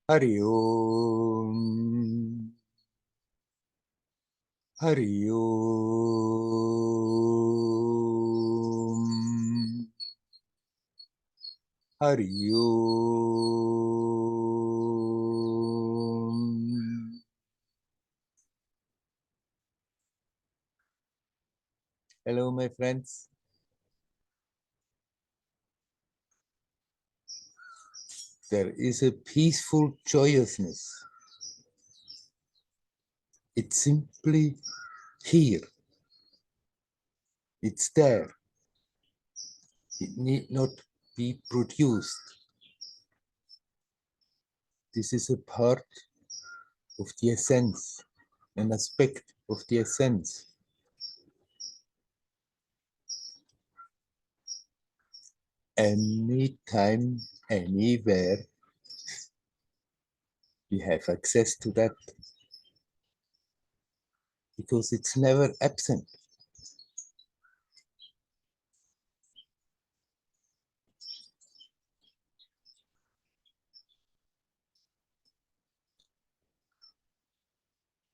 Hari Om. Hari Om. Hari Om. Hello, my friends. There is a peaceful joyousness. It's simply here. It's there. It need not be produced. This is a part of the essence, an aspect of the essence. Anytime, anywhere, we have access to that because it's never absent.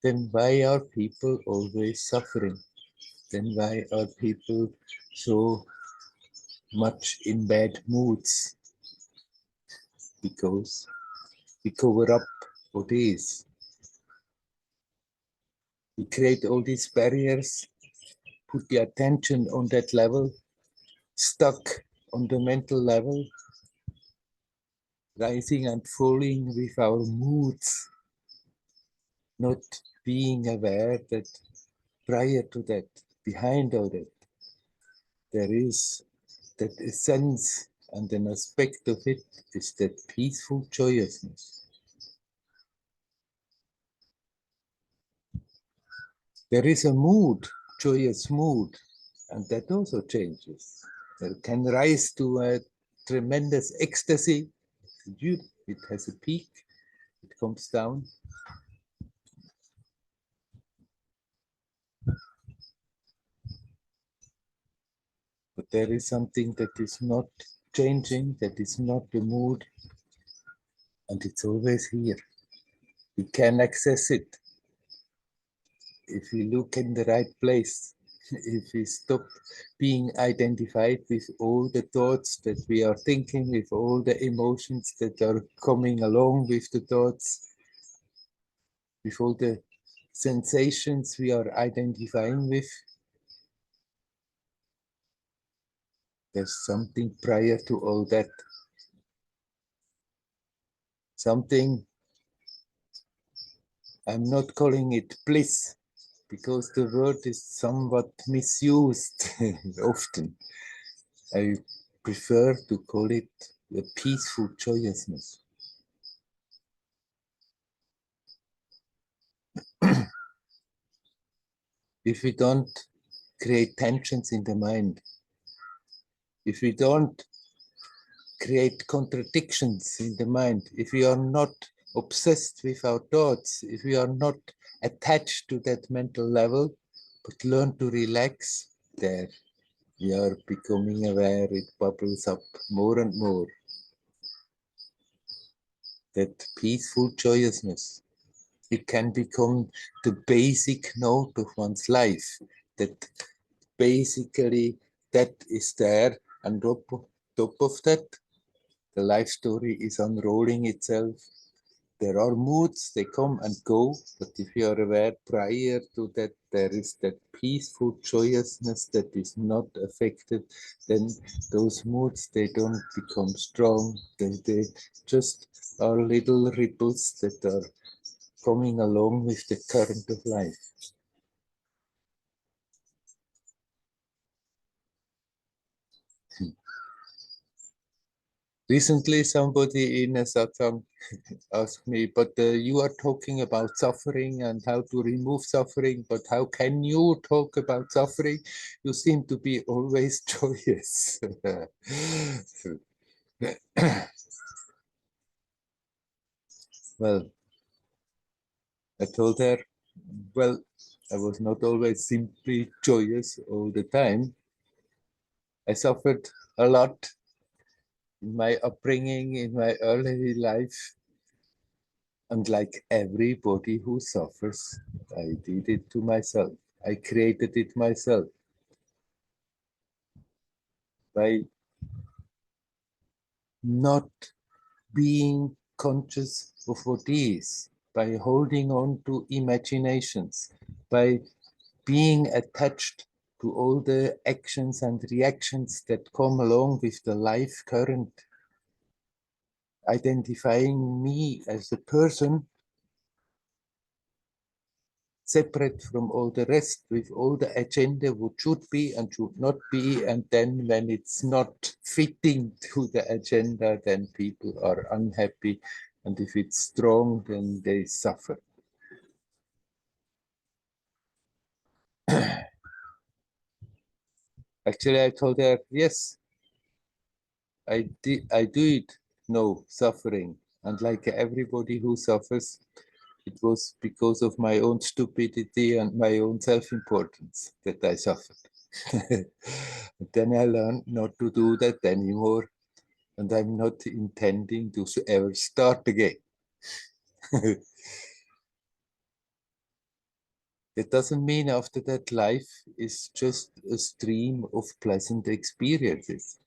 Then why are people always suffering? Then why are people so much in bad moods? Because we cover up what is. We create all these barriers, put the attention on that level, stuck on the mental level, rising and falling with our moods, not being aware that prior to that, behind all that, there is that essence, and an aspect of it is that peaceful joyousness. There is a mood, joyous mood, and that also changes. It can rise to a tremendous ecstasy. It has a peak, it comes down. But there is something that is not changing, that is not the mood, and it's always here. We can access it if we look in the right place, if we stop being identified with all the thoughts that we are thinking, with all the emotions that are coming along with the thoughts, with all the sensations we are identifying with, there's something prior to all that. Something, I'm not calling it bliss, because the word is somewhat misused often. I prefer to call it a peaceful joyousness. If we don't create tensions in the mind, if we don't create contradictions in the mind, if we are not obsessed with our thoughts, if we are not attached to that mental level, but learn to relax, there we are becoming aware, it bubbles up more and more. That peaceful joyousness, it can become the basic note of one's life, that basically that is there, and top of that, the life story is unrolling itself. There are moods, they come and go, but if you are aware prior to that, there is that peaceful joyousness that is not affected, then those moods, they don't become strong, they just are little ripples that are coming along with the current of life. Recently, somebody in a satsang asked me, but you are talking about suffering and how to remove suffering, but how can you talk about suffering? You seem to be always joyous. Well, I told her, well, I was not always simply joyous all the time. I suffered a lot in my upbringing, in my early life. And like everybody who suffers, I did it to myself. I created it myself by not being conscious of what is, by holding on to imaginations, by being attached to all the actions and reactions that come along with the life current, identifying me as a person separate from all the rest, with all the agenda what should be and should not be, and then when it's not fitting to the agenda, then people are unhappy, and if it's strong, then they suffer. Actually, I told her, yes, I do it, no suffering, and like everybody who suffers, it was because of my own stupidity and my own self-importance that I suffered. Then I learned not to do that anymore, and I'm not intending to ever start again. It doesn't mean after that life is just a stream of pleasant experiences.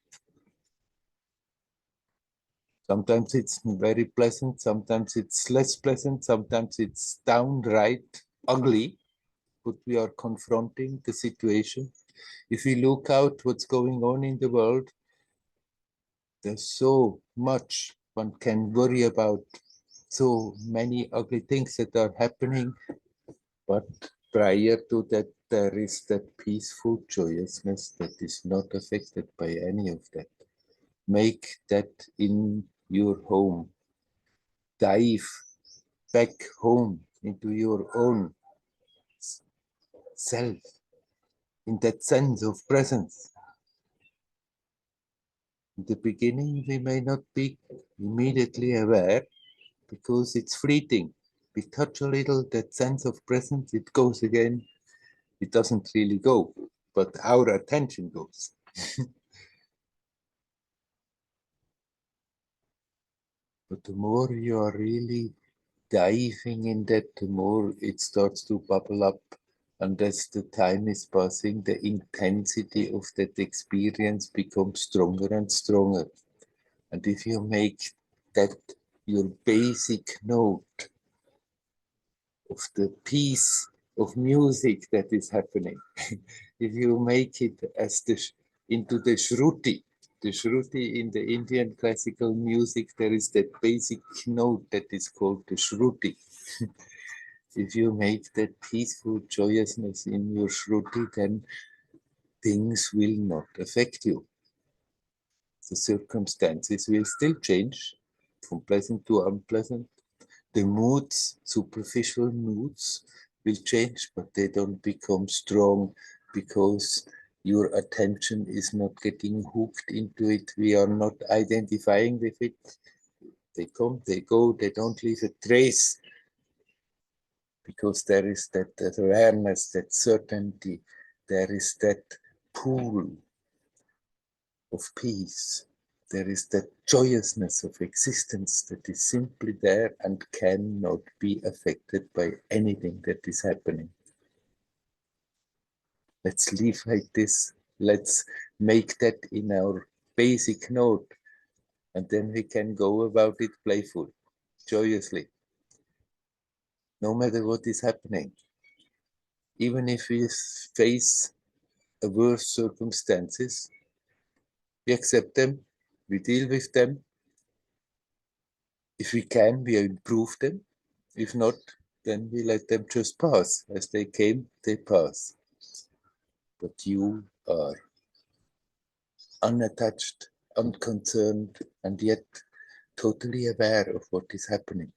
Sometimes it's very pleasant, sometimes it's less pleasant, sometimes it's downright ugly, but we are confronting the situation. If we look out what's going on in the world, there's so much one can worry about, so many ugly things that are happening, but prior to that, there is that peaceful joyousness that is not affected by any of that. Make that in your home. Dive back home into your own self, in that sense of presence. In the beginning, we may not be immediately aware because it's fleeting. We touch a little that sense of presence, it goes again. It doesn't really go, but our attention goes. But the more you are really diving in that, the more it starts to bubble up. And as the time is passing, the intensity of that experience becomes stronger and stronger. And if you make that your basic note of the piece of music that is happening, if you make it as into the shruti in the Indian classical music, there is that basic note that is called the shruti. If you make that peaceful joyousness in your shruti, then things will not affect you. The circumstances will still change from pleasant to unpleasant. The moods, superficial moods, will change, but they don't become strong because your attention is not getting hooked into it. We are not identifying with it. They come, they go, they don't leave a trace because there is that awareness, that certainty, there is that pool of peace. There is that joyousness of existence that is simply there and cannot be affected by anything that is happening. Let's live like this. Let's make that in our basic note, and then we can go about it playful, joyously, no matter what is happening. Even if we face adverse circumstances, we accept them, we deal with them. If we can, we improve them. If not, then we let them just pass. As they came, they pass. But you are unattached, unconcerned, and yet totally aware of what is happening.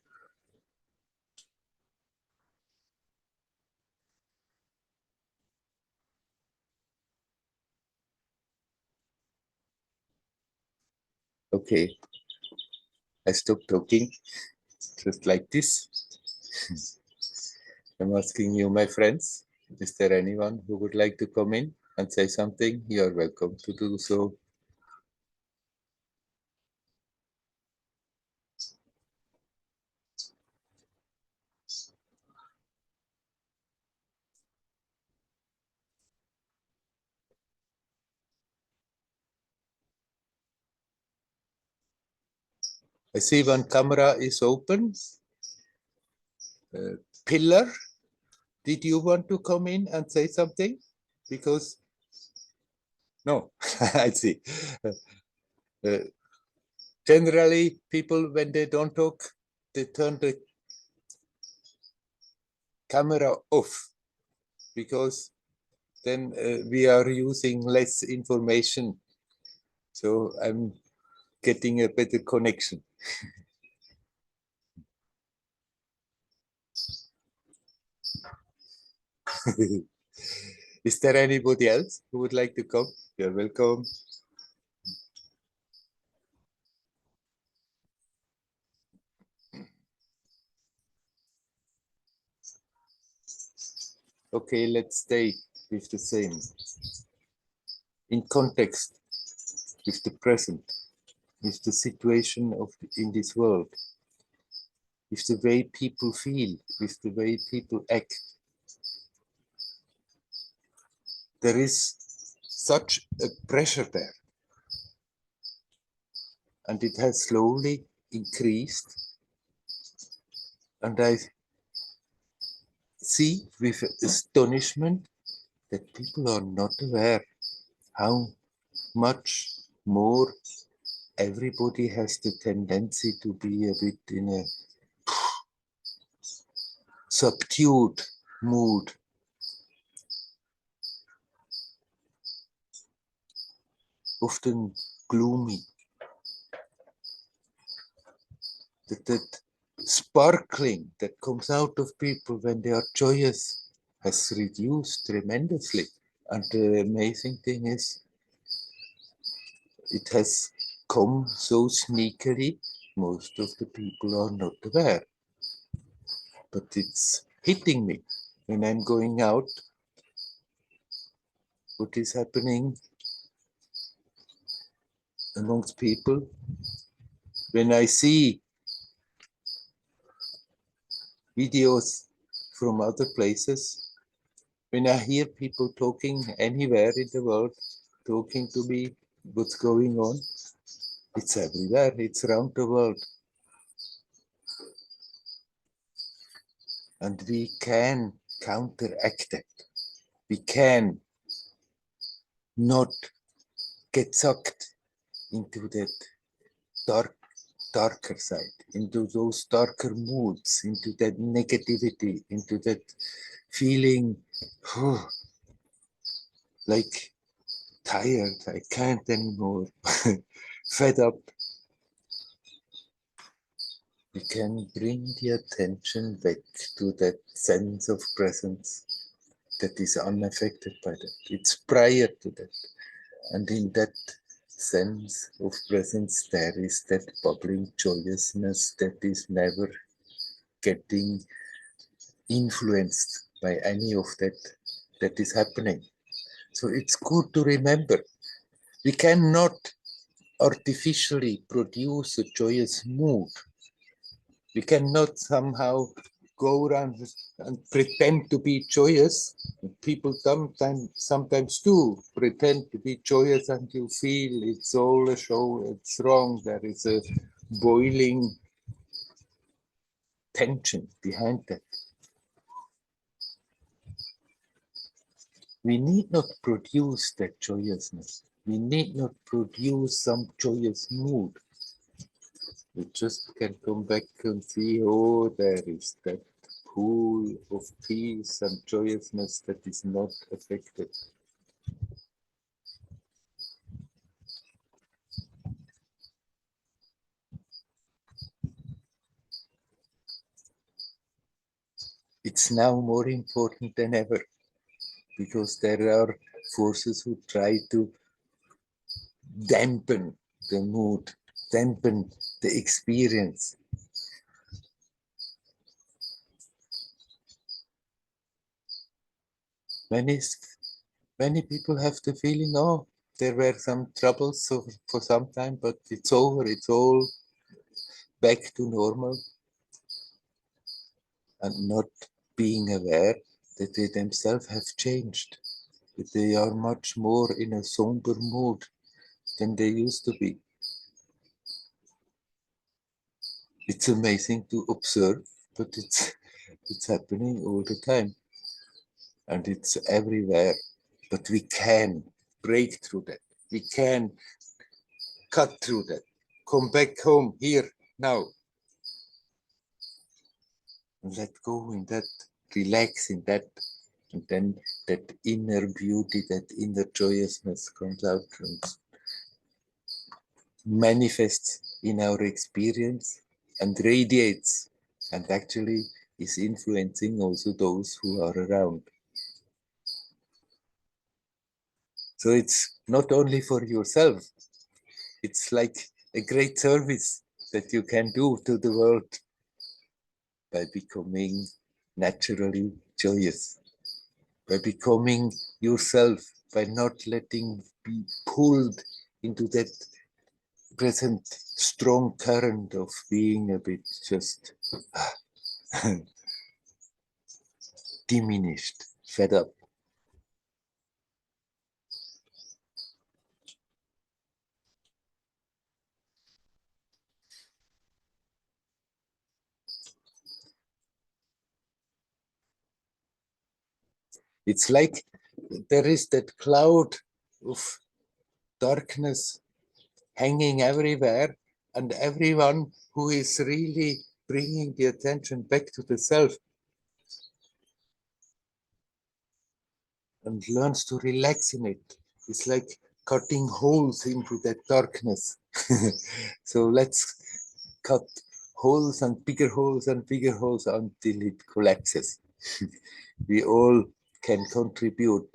Okay, I stop talking, just like this. I'm asking you, my friends, is there anyone who would like to come in and say something? You're welcome to do so. I see one camera is open. Pillar, did you want to come in and say something? Because, no, I see. Uh, Generally, people, when they don't talk, they turn the camera off because then we are using less information. So I'm getting a better connection. Is there anybody else who would like to come? You're welcome. Okay, let's stay with the same. In context, with the present, with the situation of in this world, with the way people feel, with the way people act. There is such a pressure there, and it has slowly increased. And I see with astonishment that people are not aware how much more everybody has the tendency to be a bit in a subdued mood, often gloomy. That sparkling that comes out of people when they are joyous has reduced tremendously. And the amazing thing is, it has come so sneakily, most of the people are not aware. But it's hitting me when I'm going out. What is happening amongst people? When I see videos from other places, when I hear people talking anywhere in the world, talking to me, what's going on, it's everywhere, it's around the world. And we can counteract it. We can not get sucked into that darker side, into those darker moods, into that negativity, into that feeling like tired, I can't anymore, fed up. We can bring the attention back to that sense of presence that is unaffected by that. It's prior to that. And in that sense of presence, there is that bubbling joyousness that is never getting influenced by any of that is happening. So it's good to remember we cannot artificially produce a joyous mood. We cannot somehow go around and pretend to be joyous. People sometimes do pretend to be joyous, and you feel it's all a show, it's wrong. There is a boiling tension behind that. We need not produce that joyousness. We need not produce some joyous mood. We just can come back and see, oh, there is that pool of peace and joyousness that is not affected. It's now more important than ever because there are forces who try to dampen the mood, dampen the experience. Many, many people have the feeling, oh, there were some troubles for some time, but it's over, it's all back to normal, and not being aware that they themselves have changed, that they are much more in a somber mood than they used to be. It's amazing to observe, but it's happening all the time, and it's everywhere. But we can break through that. We can cut through that. Come back home here now, and let go in that, relax in that, and then that inner beauty, that inner joyousness comes out and manifests in our experience and radiates, and actually is influencing also those who are around. So it's not only for yourself, it's like a great service that you can do to the world by becoming naturally joyous, by becoming yourself, by not letting be pulled into that present strong current of being a bit just diminished, fed up. It's like there is that cloud of darkness hanging everywhere, and everyone who is really bringing the attention back to the self and learns to relax in it. It's like cutting holes into that darkness. So let's cut holes and bigger holes and bigger holes until it collapses. We all can contribute.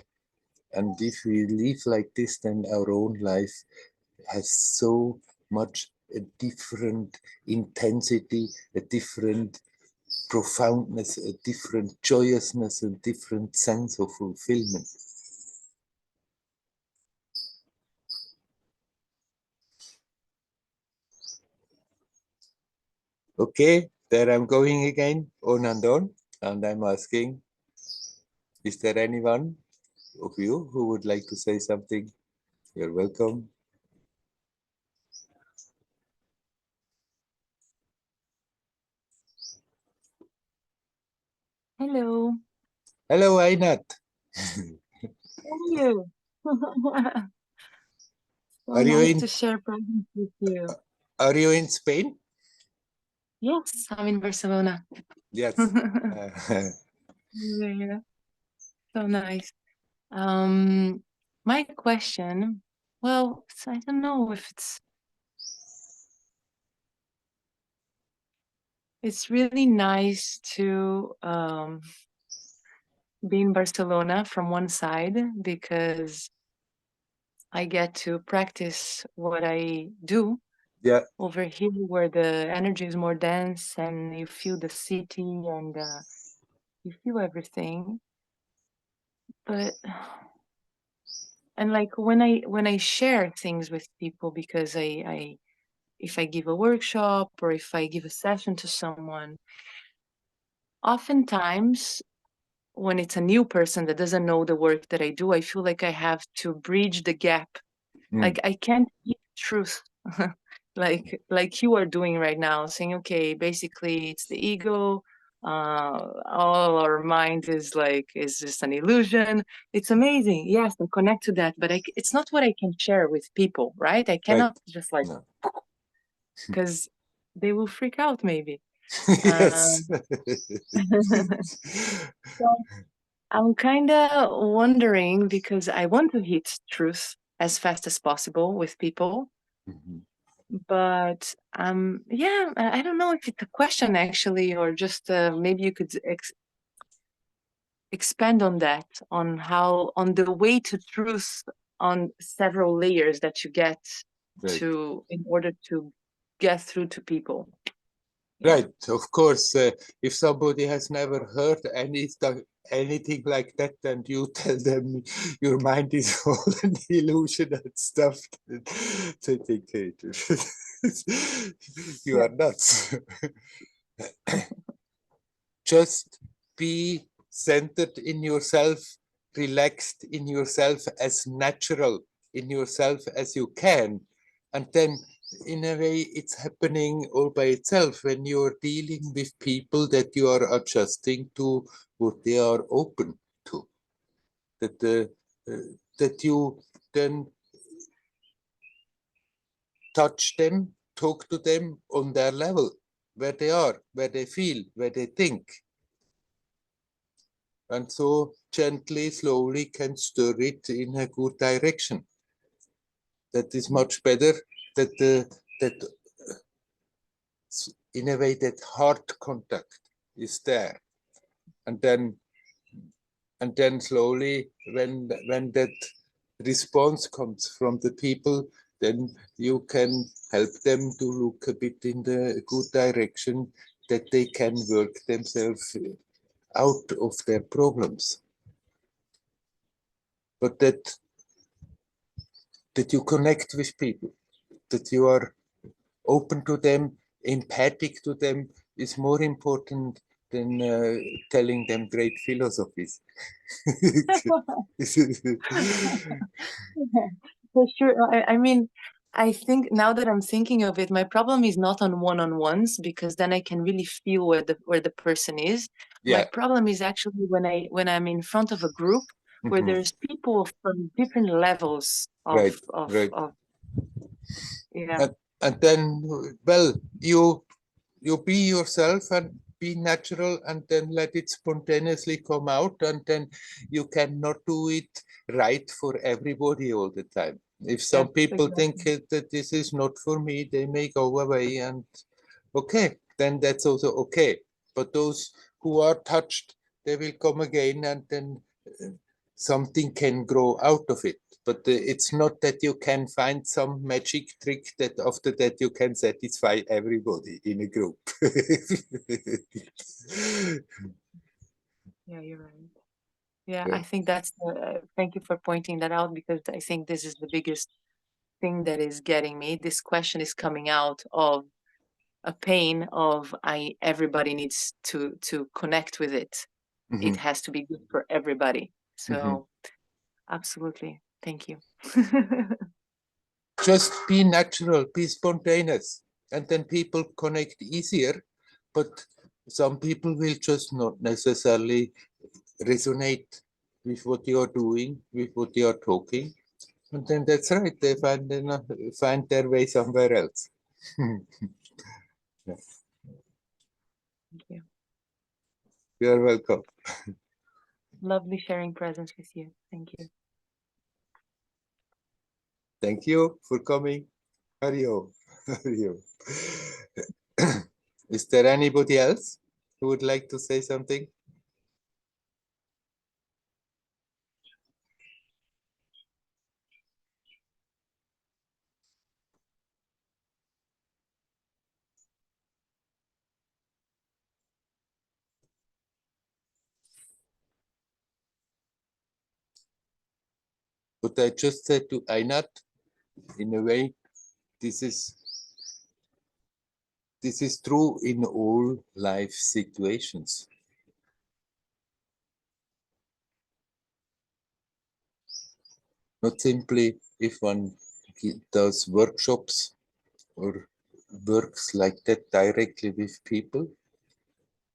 And if we live like this, then our own life has so much a different intensity, a different profoundness, a different joyousness, a different sense of fulfillment. Okay, there I'm going again, on, and I'm asking, is there anyone of you who would like to say something? You're welcome. Hello. Hello, Einat. How are you? So Are you nice in to share presence with you. Are you in Spain? Yes, I'm in Barcelona. Yes. Yeah, so nice. Um, my question, well, I don't know if it's really nice to be in Barcelona from one side because I get to practice what I do Yeah. over here where the energy is more dense and you feel the city and you feel everything. But and like when I share things with people because I if I give a workshop or if I give a session to someone, oftentimes when it's a new person that doesn't know the work that I do, I feel like I have to bridge the gap. Mm, Like I can't speak truth like you are doing right now, saying, okay, basically it's the ego. All our mind is just an illusion. It's amazing, yes, and connect to that, but it's not what I can share with people, right? I right. cannot just like No. because they will freak out maybe. Yes. So I'm kind of wondering because I want to hit truth as fast as possible with people. Mhm. But yeah, I don't know if it's a question actually, or just maybe you could expand on that, on how, on the way to truth, on several layers that you get Right. to in order to get through to people. Yeah. Right. Of course, if somebody has never heard anything like that, and you tell them your mind is all an illusion and stuff, they think, hey, you Yeah. are nuts. Just be centered in yourself, relaxed in yourself, as natural in yourself as you can. And then in a way, it's happening all by itself when you're dealing with people that you are adjusting to what they are open to. That that you then touch them, talk to them on their level, where they are, where they feel, where they think. And so gently, slowly can stir it in a good direction. That is much better that that in a way that heart contact is there. And then slowly when that response comes from the people, then you can help them to look a bit in the good direction that they can work themselves out of their problems. But that you connect with people, that you are open to them, empathic to them, is more important than telling them great philosophies. For sure. I mean, I think now that I'm thinking of it, my problem is not on one-on-ones because then I can really feel where the person is. My Yeah. problem is actually when I'm in front of a group where Mhm. there's people from different levels Right, right. of yeah. And then, well, you be yourself and be natural, and then let it spontaneously come out, and then you cannot do it right for everybody all the time. If Yes, some people think exactly. that this is not for me, they may go away, and okay, then that's also okay. But those who are touched, they will come again, and then something can grow out of it. But it's not that you can find some magic trick that after that you can satisfy everybody in a group. Yeah, you're right. Yeah, Yeah. I think that's thank you for pointing that out because I think this is the biggest thing that is getting me. This question is coming out of a pain of I everybody needs to connect with it. It Mhm, has to be good for everybody. mhm. So absolutely. Thank you. Just be natural, be spontaneous, and then people connect easier. But some people will just not necessarily resonate with what you are doing, with what you are talking. And then that's right, they find their way somewhere else. Thank you. You're welcome. Lovely sharing presence with you. Thank you. Thank you for coming. Hario. Hario. Is there anybody else who would like to say something? But I just said to Einat, in a way, this is this is true in all life situations. Not simply if one does workshops or works like that directly with people,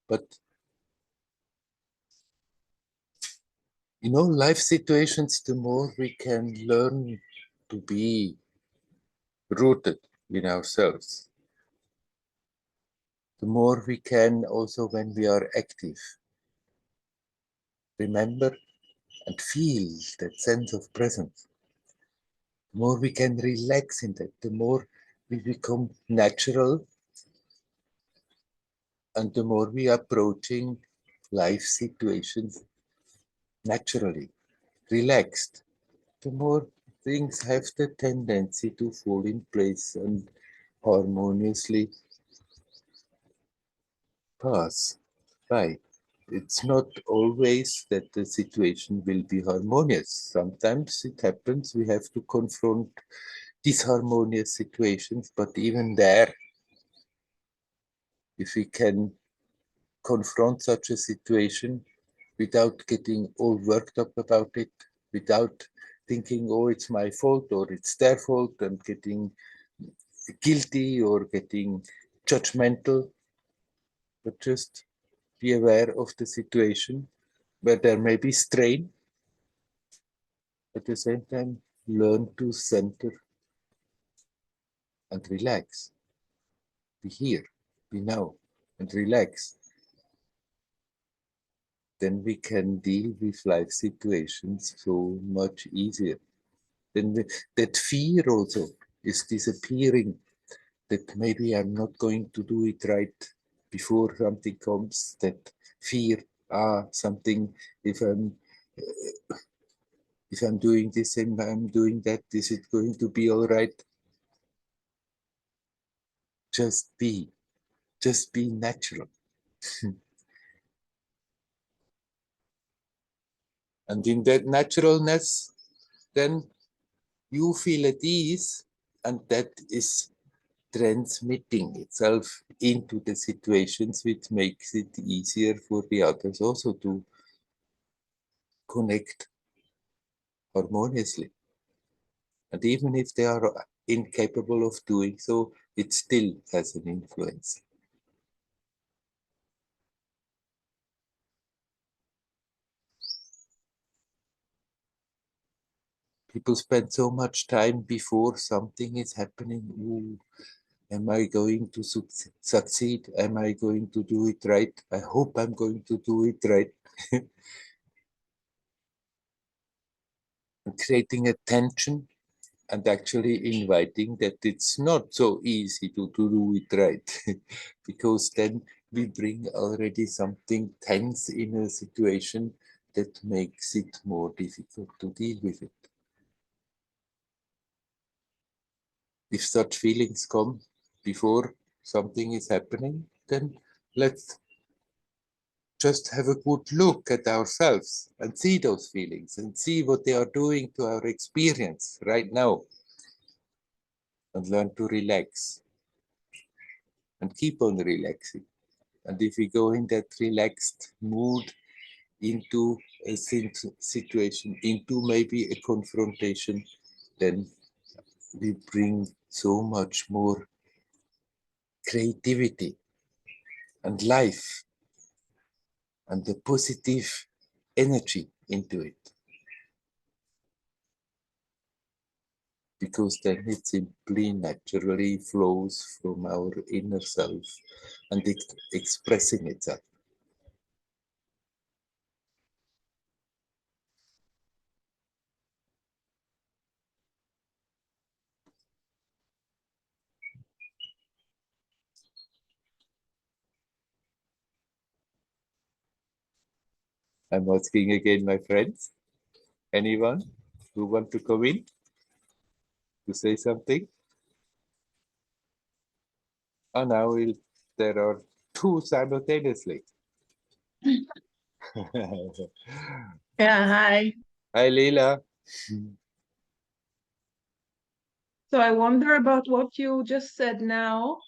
but in all life situations, the more we can learn to be rooted in ourselves, the more we can also, when we are active, remember and feel that sense of presence. The more we can relax in that, the more we become natural, and the more we are approaching life situations naturally, relaxed, the more things have the tendency to fall in place and harmoniously pass by. It's not always that the situation will be harmonious. Sometimes it happens we have to confront disharmonious situations, but even there, if we can confront such a situation without getting all worked up about it, without thinking, oh, it's my fault or it's their fault, and getting guilty or getting judgmental, but just be aware of the situation where there may be strain. At the same time, learn to center and relax. Be here, be now, and relax. Then we can deal with life situations so much easier. Then that fear also is disappearing, that maybe I'm not going to do it right before something comes, that fear, something, if I'm if I'm doing this and I'm doing that, is it going to be all right? Just be natural. And in that naturalness, then you feel at ease, and that is transmitting itself into the situations, which makes it easier for the others also to connect harmoniously. And even if they are incapable of doing so, it still has an influence. People spend so much time before something is happening. Ooh, am I going to succeed? Am I going to do it right? I hope I'm going to do it right. Creating a tension and actually inviting that it's not so easy to do it right. Because then we bring already something tense in a situation that makes it more difficult to deal with it. If such feelings come before something is happening, then let's just have a good look at ourselves and see those feelings and see what they are doing to our experience right now, and learn to relax and keep on relaxing. And if we go in that relaxed mood into a situation, into maybe a confrontation, then we bring so much more creativity and life and the positive energy into it. Because then it simply naturally flows from our inner self and expressing itself. I'm asking again, my friends, anyone who want to come in to say something? And now there are two simultaneously. Yeah, hi. Hi, Leila. So I wonder about what you just said now.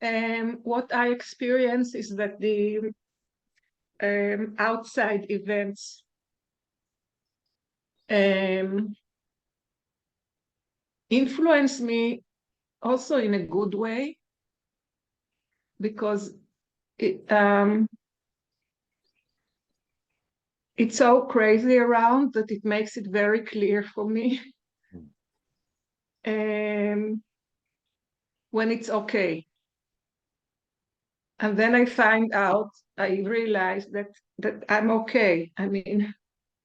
What I experience is that the outside events influence me also in a good way, because it's so crazy around that it makes it very clear for me when it's okay. And then I find out, I realize that I'm okay. I mean,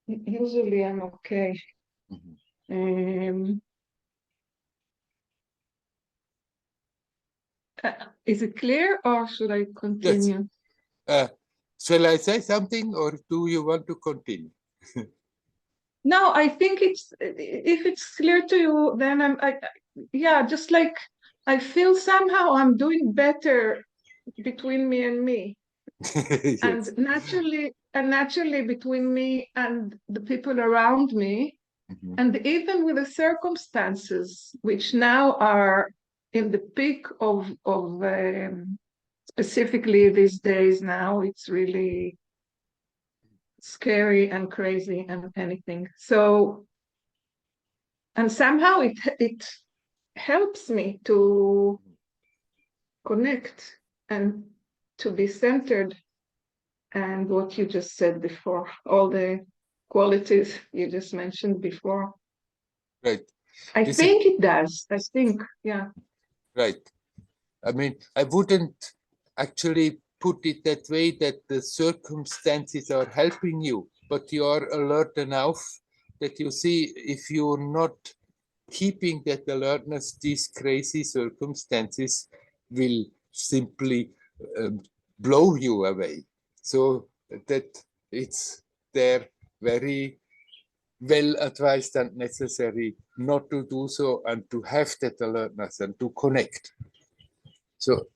usually I'm okay. Is it clear, or should I continue? Yes. Shall I say something, or do you want to continue? No, I think if it's clear to you, then yeah, just like I feel somehow I'm doing better between me and me. Yes. And naturally between me and the people around me, and even with the circumstances which now are in the peak of specifically these days. Now it's really scary and crazy and anything. So, and somehow helps me to connect and to be centered. And what you just said before, all the qualities you just mentioned before. Right. I This is think it does. I think, yeah. right. I mean, I wouldn't actually put it that way that the circumstances are helping you, but you are alert enough that you see if you're not keeping that alertness, these crazy circumstances will simply blow you away. So that it's there very well advised and necessary not to do so and to have that alertness and to connect. So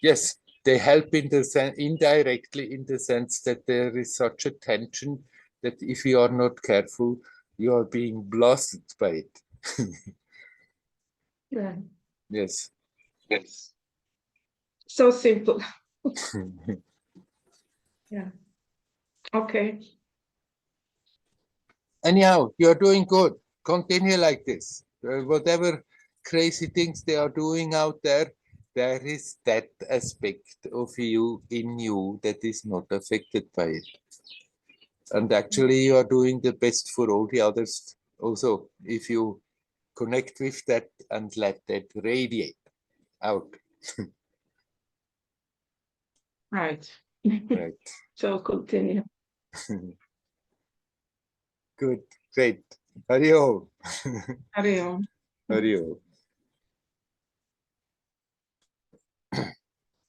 yes, they help in the indirectly in the sense that there is such a tension that if you are not careful, you are being blasted by it. Yeah. Yes. Yes. So simple. Yeah. Okay. Anyhow, you're doing good. Continue like this. Whatever crazy things they are doing out there, there is that aspect of you in you that is not affected by it. And actually, you are doing the best for all the others also, if you connect with that and let that radiate out. Right. Right. So continue. Good. Great. Hari-Om. Hari-Om. Hari-Om.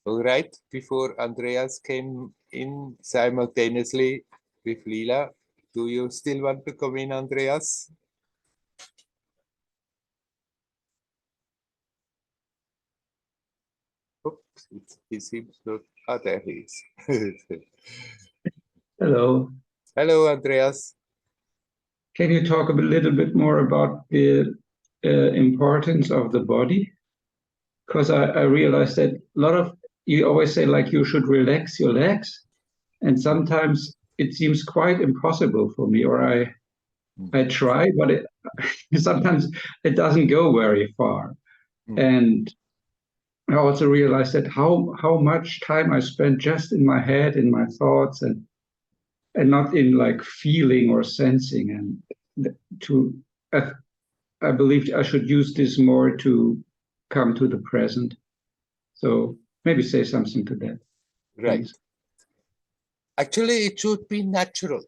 All right. Before Andreas came in simultaneously with Leela, do you still want to come in, Andreas? Oops, he seems not. Ah, there he is. Hello. Hello, Andreas. Can you talk a little bit more about the importance of the body? Because I realized that a lot of you always say like you should relax your legs, and sometimes it seems quite impossible for me, or I try, but sometimes it doesn't go very far. And I also realized that how much time I spend just in my head, in my thoughts, and not in like feeling or sensing. And to I believe I should use this more to come to the present. So maybe say something to that. Right. Thanks. Actually, it should be natural.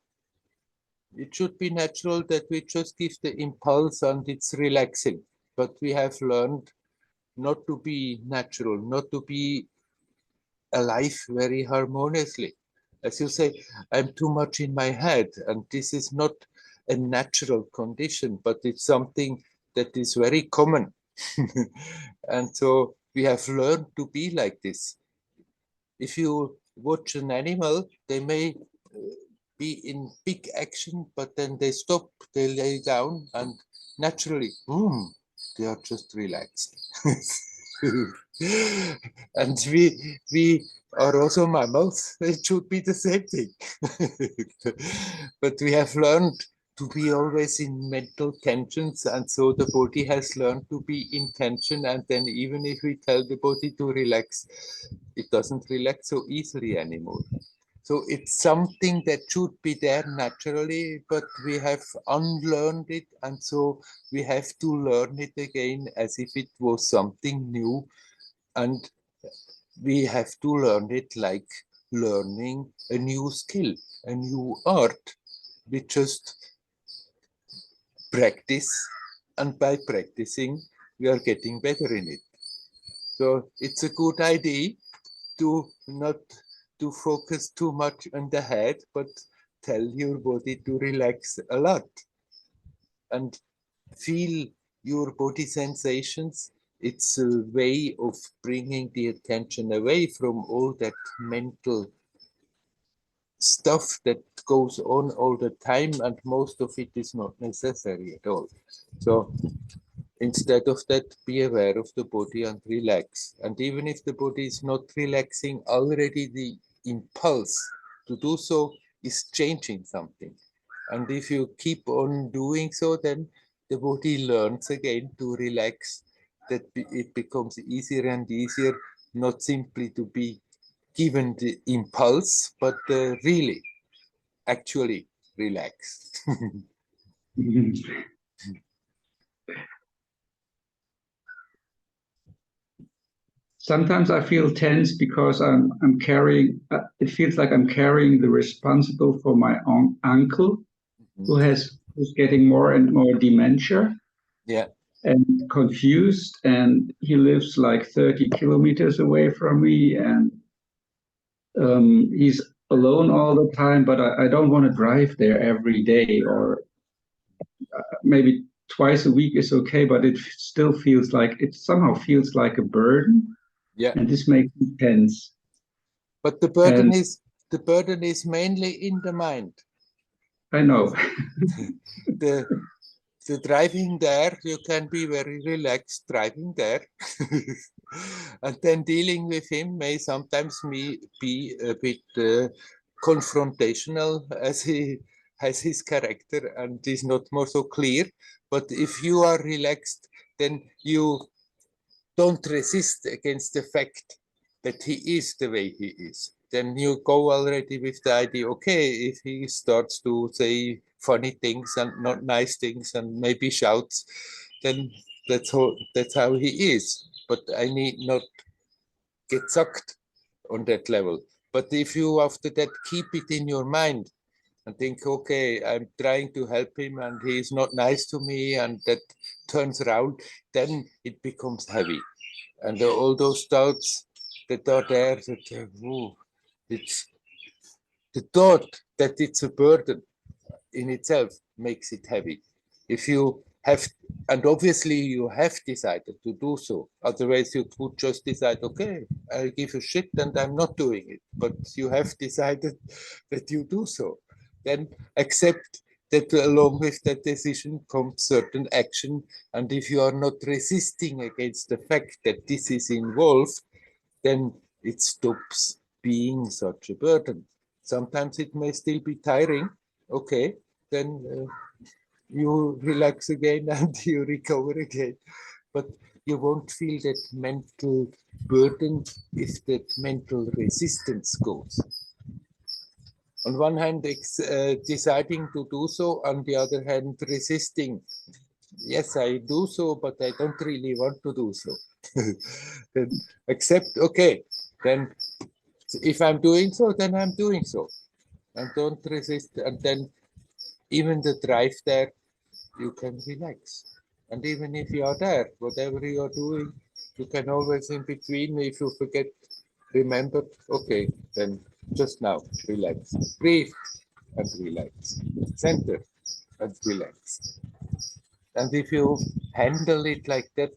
It should be natural that we just give the impulse and it's relaxing. But we have learned not to be natural, not to be alive very harmoniously. As you say, I'm too much in my head, and this is not a natural condition, but it's something that is very common. And so we have learned to be like this. If you watch an animal, they may be in big action, but then they stop, they lay down, and naturally, they are just relaxed. And we are also mammals. It should be the same thing. But we have learned to be always in mental tensions, and so the body has learned to be in tension. And then even if we tell the body to relax, it doesn't relax so easily anymore. So it's something that should be there naturally, but we have unlearned it, and so we have to learn it again as if it was something new, and we have to learn it like learning a new skill, a new art. We just practice, and by practicing, we are getting better in it. So it's a good idea to not to focus too much on the head, but tell your body to relax a lot and feel your body sensations. It's a way of bringing the attention away from all that mental stuff that goes on all the time, and most of it is not necessary at all. So instead of that, be aware of the body and relax. And even if the body is not relaxing, already the impulse to do so is changing something. And if you keep on doing so, then the body learns again to relax that it becomes easier and easier, not simply to be given the impulse, but really, actually relax. Sometimes I feel tense because I'm carrying. It feels like I'm carrying the responsible for my own uncle, who's getting more and more dementia. Yeah. And confused, and he lives like 30 kilometers away from me, and he's alone all the time. But I don't want to drive there every day, or maybe twice a week is okay. But it still feels like it somehow feels like a burden. Yeah. And this makes me tense. But the burden is mainly in the mind. I know. The driving there, you can be very relaxed driving there. And then dealing with him may sometimes be a bit confrontational, as he has his character and is not more so clear. But if you are relaxed, then you don't resist against the fact that he is the way he is. Then you go already with the idea, okay, if he starts to say funny things and not nice things and maybe shouts, then that's how he is. But I need not get sucked on that level. But if you after that keep it in your mind and think, okay, I'm trying to help him and he's not nice to me, and that turns around, then it becomes heavy. And all those doubts that are there, that it's the thought that it's a burden in itself makes it heavy. If you have, and obviously you have decided to do so, otherwise you would just decide, okay, I'll give a shit and I'm not doing it. But you have decided that you do so. Then accept that along with that decision comes certain action. And if you are not resisting against the fact that this is involved, then it stops being such a burden. Sometimes it may still be tiring. Okay, then you relax again and you recover again. But you won't feel that mental burden if that mental resistance goes. On one hand, deciding to do so, on the other hand, resisting. Yes, I do so, but I don't really want to do so. Then accept, okay, then if I'm doing so, then I'm doing so. And don't resist. And then even the drive there, you can relax. And even if you are there, whatever you are doing, you can always in between, if you forget, remember, okay, then just now, relax. Breathe and relax. Center and relax. And if you handle it like that,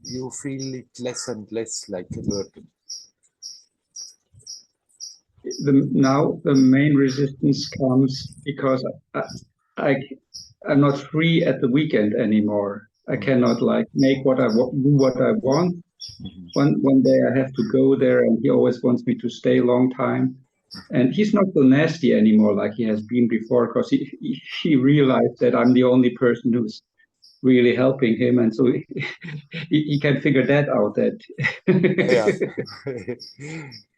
you feel it less and less like a burden. Now the main resistance comes because I'm not free at the weekend anymore. I cannot like make what I do what I want. One day I have to go there, and he always wants me to stay a long time. And he's not so nasty anymore like he has been before, because he realized that I'm the only person who's really helping him, and so he can figure that out, that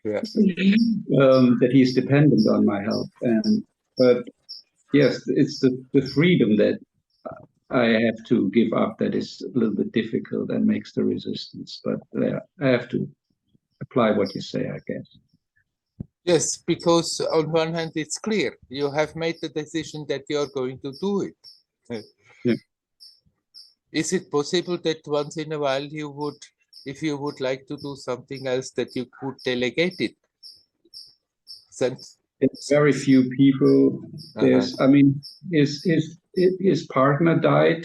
that he's dependent on my help. And but yes, it's the freedom that I have to give up that is a little bit difficult and makes the resistance. But I have to apply what you say, I guess. Yes, because on one hand, it's clear you have made the decision that you're going to do it. Yeah. Is it possible that once in a while you would, if you would like to do something else, that you could delegate it? Since It's very few people. There's, I mean, his partner died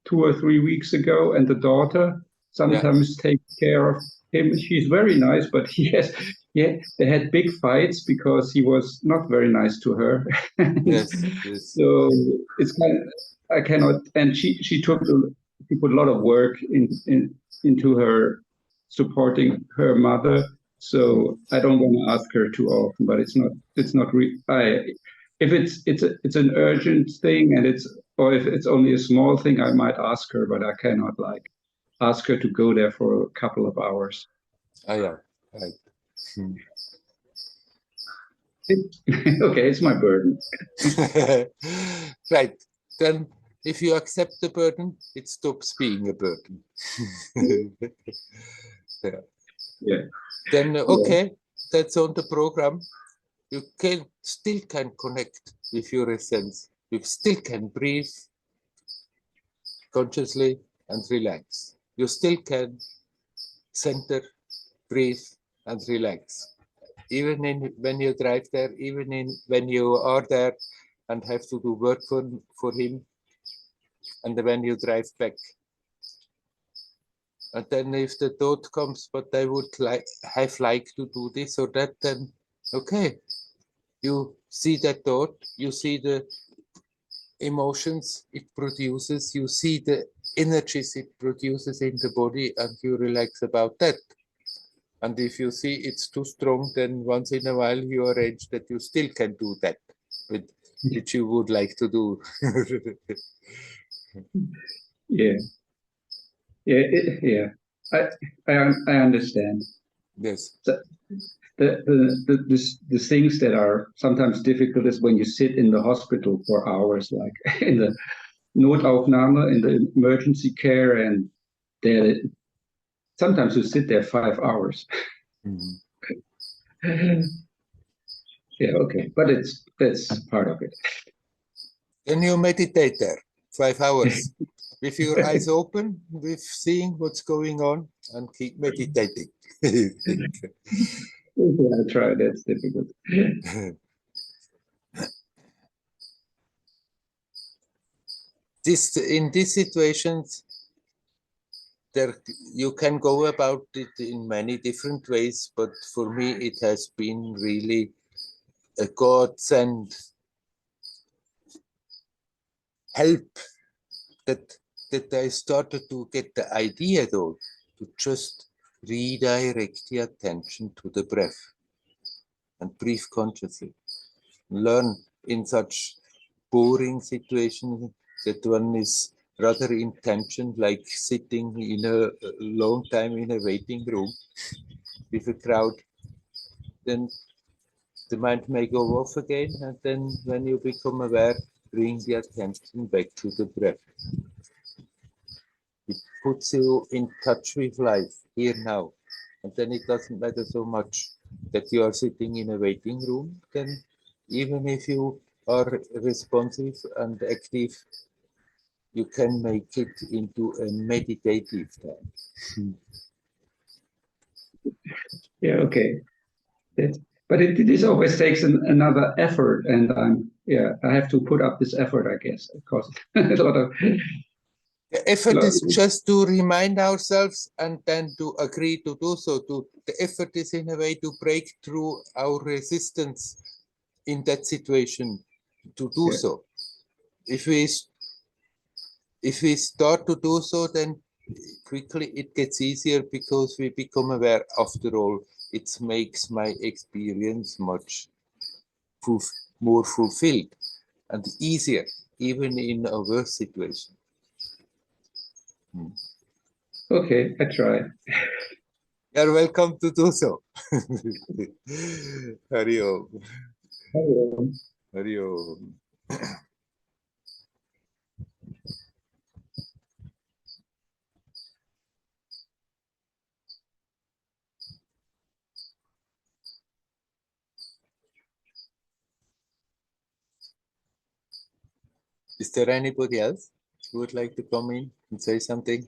2 or 3 weeks ago, and the daughter sometimes takes care of him. She's very nice, but they had big fights because he was not very nice to her. Yes. So it's kind of, I cannot, and she put a lot of work into her supporting her mother. So I don't want to ask her too often, but it's not if it's an urgent thing, and or if it's only a small thing, I might ask her, but I cannot like ask her to go there for a couple of hours. Ah, yeah, right. Hmm. Okay, it's my burden. Right. Then, if you accept the burden, it stops being a burden. Yeah. Yeah. Then, okay, that's on the program. You still can connect with your essence. You still can breathe consciously and relax. You still can center, breathe, and relax. Even when you drive there, when you are there and have to do work for him, and when you drive back. And then if the thought comes, but I would have liked to do this or that, then okay, you see that thought, you see the emotions it produces, you see the energies it produces in the body, and you relax about that. And if you see it's too strong, then once in a while you arrange that you still can do that, which you would like to do. Yeah. Yeah. Yeah. I understand. Yes. So the things that are sometimes difficult is when you sit in the hospital for hours, like in the Notaufnahme, in the emergency care, and there sometimes you sit there 5 hours. Mm-hmm. Yeah, okay, but that's part of it. Then you meditate there 5 hours with your eyes open, with seeing what's going on, and keep meditating. I'll try. That's difficult. In these situations, there you can go about it in many different ways, but for me it has been really a godsend help that I started to get the idea though to just redirect the attention to the breath and breathe consciously. Learn in such boring situations that one is rather in tension, like sitting in a long time in a waiting room with a crowd, then the mind may go off again, and then when you become aware, bring the attention back to the breath. It puts you in touch with life here now, and then it doesn't matter so much that you are sitting in a waiting room. Then even if you are responsive and active, you can make it into a meditative time. Yeah, okay. But this always takes another effort, and I have to put up this effort, I guess, because a lot of. The effort is just to remind ourselves and then to agree to do so. The effort is in a way to break through our resistance in that situation to do so. If we start to do so, then quickly it gets easier because we become aware. After all, it makes my experience much more fulfilled and easier, even in a worse situation. Okay, I try. You're welcome to do so. Hari Om. Hari Om. Is there anybody else who would like to come in and say something?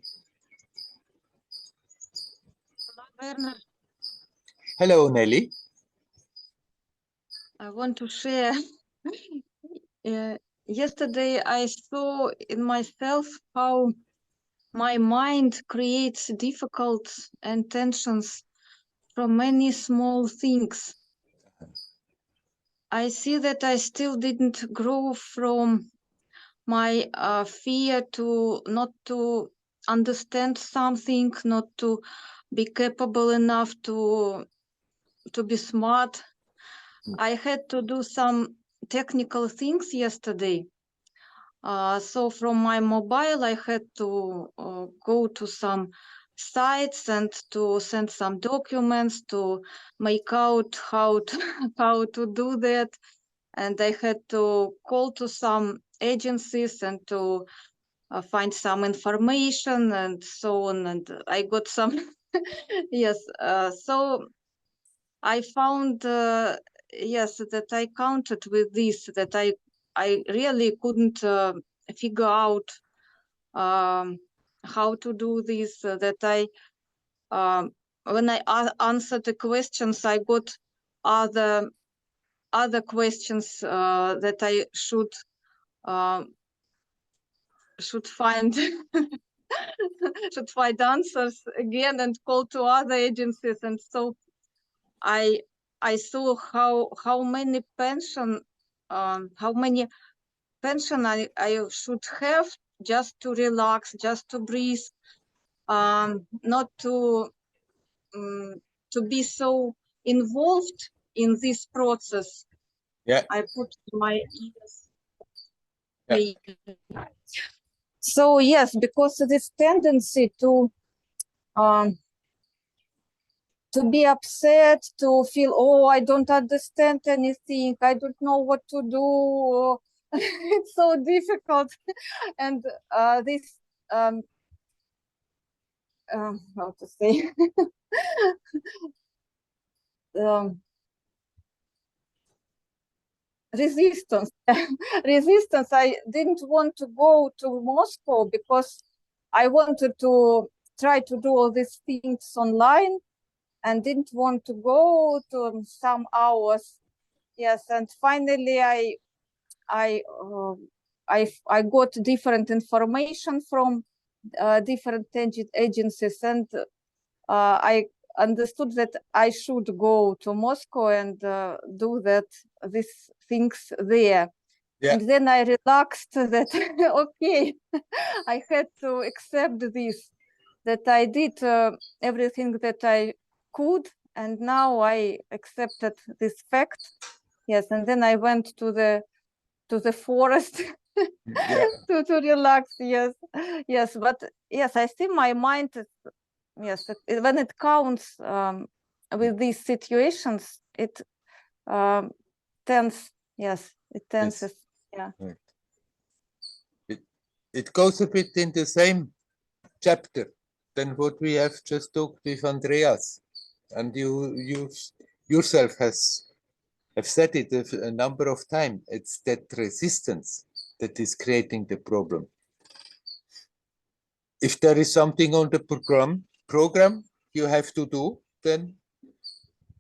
Werner, Hello, Nelly. I want to share. Yesterday, I saw in myself how my mind creates difficult and tensions from many small things. I see that I still didn't grow from my fear to not to understand something, not to be capable enough to be smart. I had to do some technical things yesterday. So from my mobile, I had to go to some sites and to send some documents to make out how to, how to do that. And I had to call to some agencies and to find some information and so on. And I got some, yes. So I found, yes, that I counted with this, that I really couldn't figure out how to do this, that I, when I answered the questions, I got other questions that I should find should find answers again and call to other agencies. And so I saw how many pension I should have just to relax, just to breathe, not to be so involved in this process. Yeah. I put my ears. Yeah. So yes, because of this tendency to be upset, to feel, oh, I don't understand anything, I don't know what to do. It's so difficult. And this, how to say, resistance. Resistance. I didn't want to go to Moscow because I wanted to try to do all these things online and didn't want to go to some hours. Yes, and finally I got different information from different agencies, and I understood that I should go to Moscow and do these things there. Yeah. And then I relaxed that, okay, I had to accept this, that I did everything that I could, and now I accepted this fact. Yes, and then I went to the forest Yeah. to relax. Yes, yes, but yes, I see my mind. Yes, when it counts with these situations, it tense. Yes, it tenses. Yes. Yeah. Right. It goes a bit in the same chapter than what we have just talked with Andreas, and you yourself have said it a number of times. It's that resistance that is creating the problem. If there is something on the program you have to do, then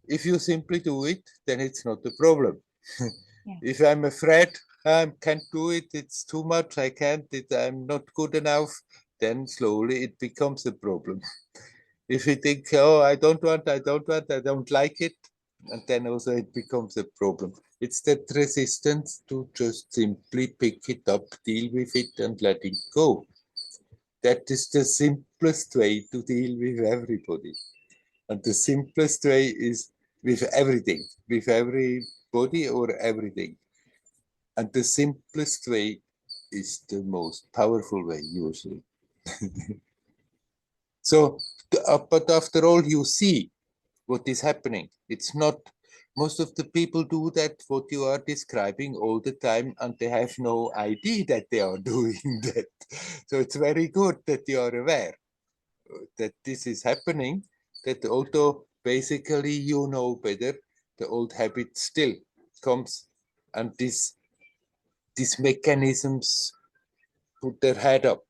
if you simply do it, then it's not a problem. Yeah. If I'm afraid I can't do it, it's too much, I can't, I'm not good enough, then slowly it becomes a problem. If you think, oh, I don't want, I don't like it, and then also it becomes a problem. It's that resistance to just simply pick it up, deal with it, and let it go. That is the simplest way to deal with everybody. And the simplest way is with everything, with everybody or everything. And the simplest way is the most powerful way, usually. So, but after all, you see what is happening. It's not, most of the people do that, what you are describing all the time, and they have no idea that they are doing that. So it's very good that you are aware that this is happening, that although basically you know better, the old habit still comes, and these mechanisms put their head up,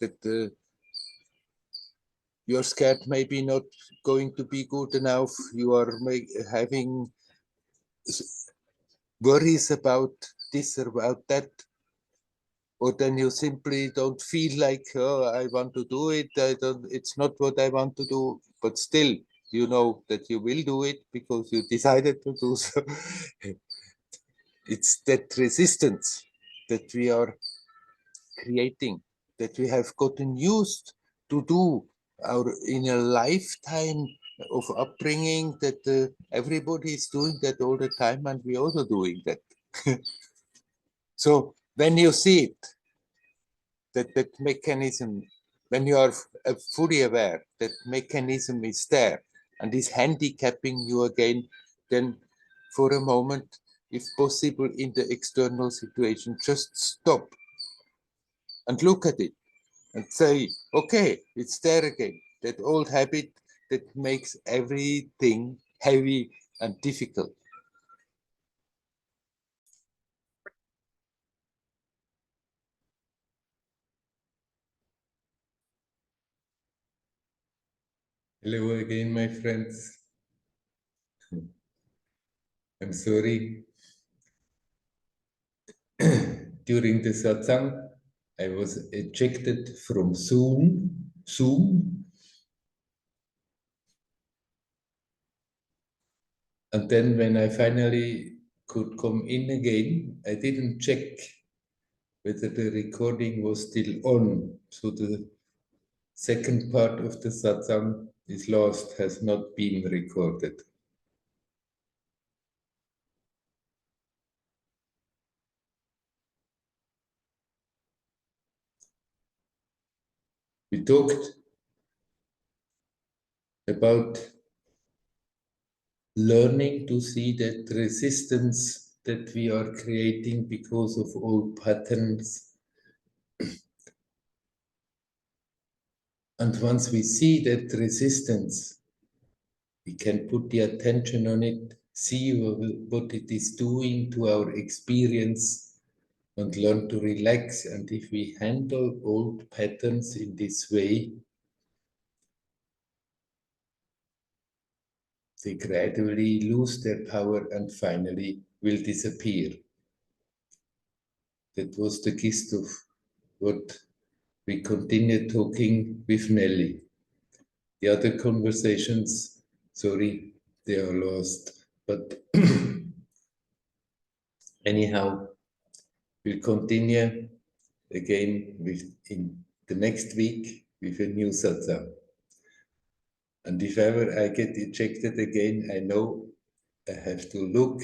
that you're scared maybe not going to be good enough, you are having worries about this or about that, or then you simply don't feel like, oh, I want to do it, it's not what I want to do, but still you know that you will do it because you decided to do so. It's that resistance that we are creating, that we have gotten used to do in a lifetime of upbringing, that everybody is doing that all the time, and we also doing that. So when you see it, that mechanism, when you are fully aware that mechanism is there and is handicapping you again, then for a moment, if possible, in the external situation, just stop and look at it and say, okay, it's there again. That old habit that makes everything heavy and difficult. Hello again, my friends. I'm sorry. During the satsang, I was ejected from Zoom. And then when I finally could come in again, I didn't check whether the recording was still on. So the second part of the satsang is lost, has not been recorded. We talked about learning to see that resistance that we are creating because of old patterns. And once we see that resistance, we can put the attention on it, see what it is doing to our experience, and learn to relax. And if we handle old patterns in this way, they gradually lose their power and finally will disappear. That was the gist of what we continued talking with Nelly. The other conversations, sorry, they are lost. But anyhow, we'll continue again in the next week with a new satsang. And if ever I get ejected again, I know I have to look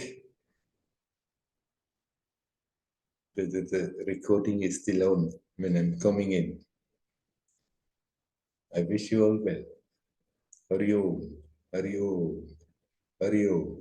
whether the recording is still on when I'm coming in. I wish you all well. Hari Om, Hari Om, Hari Om.